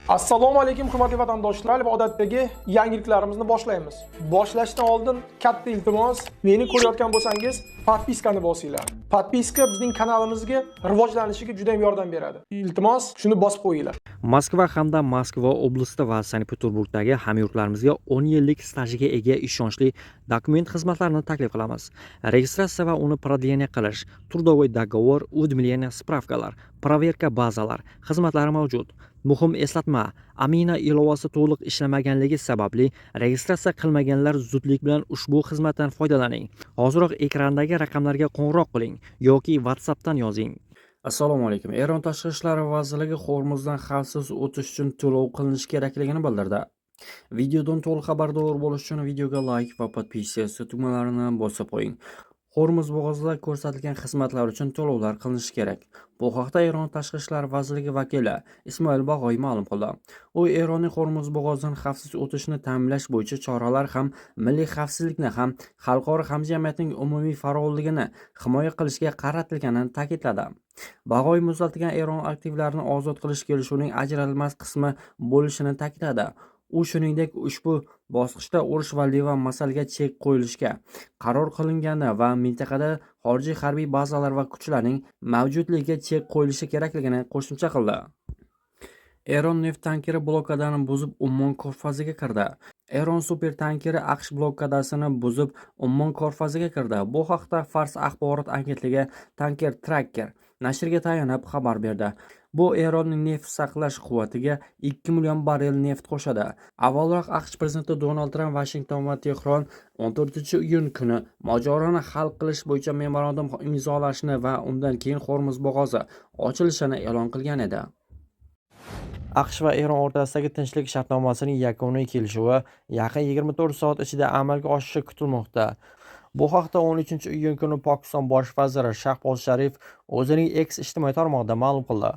Assalomu alaykum hurmatli vatandoshlar va odatdagi yangiliklarimizni boshlaymiz. Boshlashdan oldin katta iltimos, meni ko'rayotgan bo'lsangiz, podpiskani bosinglar. Podpiska bizning kanalimizga rivojlanishiga juda ham yordam beradi. Iltimos, shuni bosib qo'yinglar. Moskva hamda Moskva oblasti va Sankt-Peterburgdagi hamyurtlarimizga 10 yillik stajiga ega ishonchli dokument xizmatlarini taklif qilamiz. Registratsiya va uni продление qilish, трудовой договор, уведомление, spravkalar, проверка bazalar xizmatlari mavjud. Muhim eslatma, Amina ilovasi to'liq ishlamaganligi sababli registratsiya qilmaganlar zudlik bilan ushbu xizmatdan foydalaning. Hoziroq ekrandagi raqamlarga qo'ng'iroq qiling yoki WhatsAppdan yozing. Assalomu alaykum. Eron Tashqi ishlar vazirligi Hormuzdan xavfsiz o'tish uchun to'lov qilinishi kerakligini bildirdi. Videodan to'liq xabardor bo'lish uchun videoga like va podpiska tugmalarini bosib qo'ying. Hormuz bo'g'ozida ko'rsatilgan xizmatlar uchun to'lovlar qilinishi kerak. Bu haqda Eron Tashqi ishlar vazirligi vakili Ismoil Bag'oy ma'lum qildi. U Eronning Hormuz bo'g'ozidan xavfsiz o'tishni ta'minlash bo'yicha choralar ham milliy xavfsizlikni ham xalqaro hamjamiyatning umumiy farovonligini himoya qilishga qaratilganini ta'kidladi. Bag'oy muzlatilgan Eron aktivlarini ozod qilish kelishuvining ajralmas qismi bo'lishini ta'kidladi. U shuningdek ushbu bosqichda urush va Livan masalaga chek qo'yilishga qaror qilingani va mintaqada xorijiy harbiy bazalar va kuchlarning mavjudligiga chek qo'yilishi kerakligini qo'shimcha qildi. Eron neft tankeri blokadani buzib Ummon ko'rfaziga kirdi. Eron super tankeri AQSh blokadasini buzib Ummon ko'rfaziga kirdi. Bu haqda Fars axborot agentligi Tanker Tracker nashriga tayanib xabar berdi. Bu Eronning neft saqlash quvvatiga 2 million barrel neft qo'shadi. Avvalroq AQSh prezidenti Donald Tramp Vashington va Tehron 14-iyun kuni mojaroni hal qilish bo'yicha memorandum imzolashni va undan keyin Hormuz bo'g'ozi ochilishini e'lon qilgan edi. AQSh va Eron o'rtasidagi tinchlik shartnomasining yakuniy kelishuvi yaqin 24 soat ichida amalga oshishi kutilmoqda. Bu haqda 13-iyun kuni Pokiston bosh vaziri Shahboz Sharif o'zining X ijtimoiy tarmog'ida ma'lum qildi.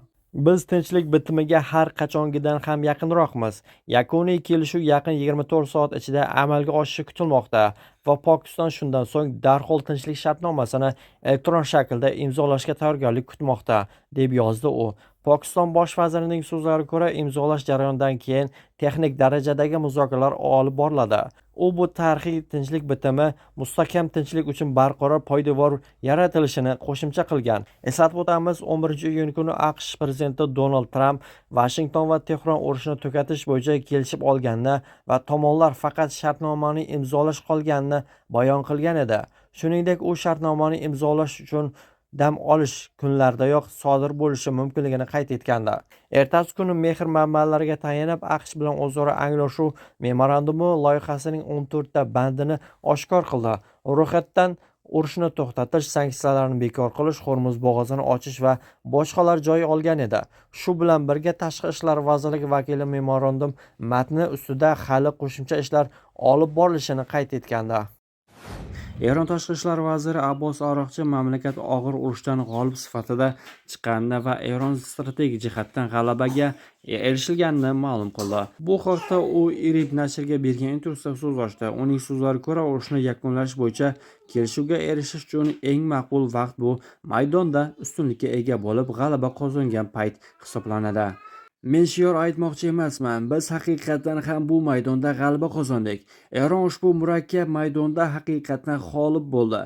Biz tinchlik bitimiga har qachongidan ham yaqinroqmiz. Yakuniy kelishuv yaqin 24 soat ichida amalga oshishi kutilmoqda va Pokiston shundan so'ng darhol tinchlik shartnomasini elektron shaklda imzolashga tayyorgarlik kutmoqda, deb yozdi u. Pokiston bosh vazirining so'zlariga ko'ra, imzolash jarayonidan keyin texnik darajadagi muzokaralar olib boriladi. U bu tarixiy tinchlik bitimi mustahkam tinchlik uchun barqaror poydevor yaratilishini qo'shimcha qilgan. Eslatib o'tamiz, 11-iyun kuni AQSh prezidenti Donald Tramp Vashington va Tehron urushni to'xtatish bo'yicha kelishib olganini va tomonlar faqat shartnomani imzolash qolganini bayon qilgan edi. Shuningdek, u shartnomani imzolash uchun dam olish kunlardayoq sodir bo'lishi mumkinligini qayd etgandi. Ertasi kuni mehr manbalariga tayanib AQSh bilan o'zaro anglashuv memorandumi loyihasining 14 ta bandini oshkor qildi. Ro'yxatdan urushni to'xtatish, sanksiyalarni bekor qilish, Hormuz bo'g'ozini ochish va boshqalar joy olgan edi. Shu bilan birga Tashqi ishlar vazirligi vakili memorandum matni ustida hali qo'shimcha ishlar olib borilishini qayd etgandi. Eron tashqi ishlar vaziri Abbos Aroqchi mamlakat og'ir urushdan g'olib sifatida chiqqanini va Eron strategik jihatdan g'alabaga erishilganini ma'lum qildi. Bu haqda u Irid nashriga bergan intervyusida so'z ochdi. Uning so'zlariga ko'ra, urushni yakunlash bo'yicha kelishuvga erishish uchun eng maqbul vaqt bu maydonda ustunlikka ega bo'lib, g'alaba qozongan payt hisoblanadi. Men shior aytmoqchi emasman, biz haqiqatan ham bu maydonda g'alaba qozondik. Eron ushbu murakkab maydonda haqiqatan g'olib bo'ldi.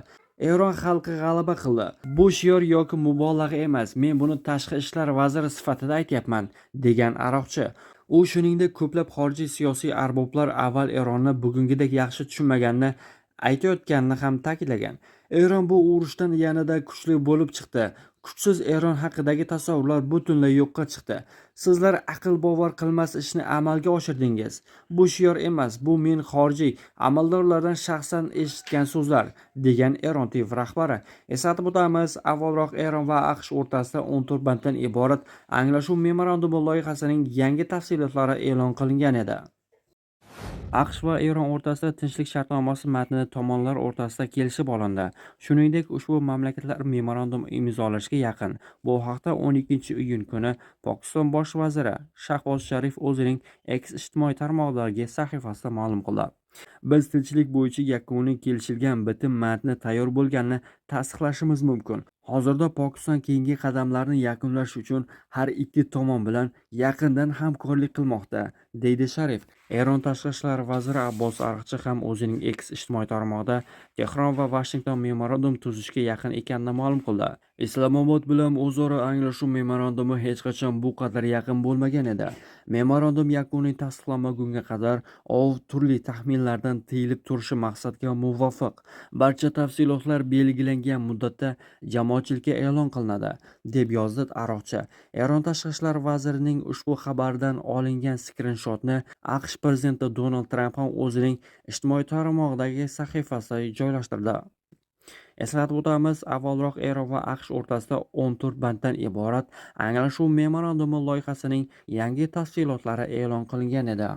Eron xalqi g'alaba qildi. Bu shior yoki mubolag'a emas, men buni tashqi ishlar vaziri sifatida aytyapman, degan Aroqchi. U shuningdek ko'plab xorijiy siyosiy arboblar avval Eronni bugungidek yaxshi tushunmaganini aytayotganini ham ta'kidlagan. Eron bu urushdan yanada kuchli bo'lib chiqdi. Kuchsiz Eron haqidagi tasavvurlar butunlay yo'qqa chiqdi. Sizlar aql bovar qilmas ishni amalga oshirdingiz. Bu shior emas, bu men xorijiy amaldorlardan shaxsan eshitgan so'zlar, degan Eron TV rahbari. Eslatib o'tamiz, avvalroq Eron va AQSh o'rtasida 14 banddan iborat anglashuv memorandumi loyihasining yangi tafsilotlari e'lon qilingan edi. AQSh va Eron o'rtasida tinchlik shartnomasi matni tomonlar o'rtasida kelishib olindi. Shuningdek, ushbu mamlakatlar memorandum imzolashga yaqin. Bu haqda 12-iyun kuni Pokiston bosh vaziri Shahboz Sharif o'zining X ijtimoiy tarmoqdagi sahifasida ma'lum qildi. Biz tinchlik bo'yicha yakuniy kelishilgan bitim matni tayyor bo'lganini tasdiqlashimiz mumkin. Hozirda Pokiston keyingi qadamlarni yakunlash uchun har ikki tomon bilan yaqindan hamkorlik qilmoqda, deydi Sharif. Eron tashqi ishlar vaziri Abbos Araghchi ham o'zining X ijtimoiy tarmog'ida Tehron va Vashington memorandum tuzishga yaqin ekanini ma'lum qildi. Islomobod bilan o'zaro anglashuv memorandumi hech qachon bu qadar yaqin bo'lmagan edi. Memorandum yakuniy tasdiqlanmagunga qadar ov turli taxminlardan tiyilib turishi maqsadga muvofiq. Barcha tafsilotlar belgilangan muddatda jamoatchilikka e'lon qilinadi, deb yozdi Aroqchi. Eron tashqi ishlar vazirining ushbu xabardan olingan skrinshotni AQSh prezidenti Donald Tramp ham o'zining ijtimoiy tarmog'idagi sahifasida joylashtirdi. Eslatib o'tamiz, avvalroq Eron va AQSh o'rtasida 14 banddan iborat anglashuv memorandumi loyihasining yangi tafsilotlari e'lon qilingan edi.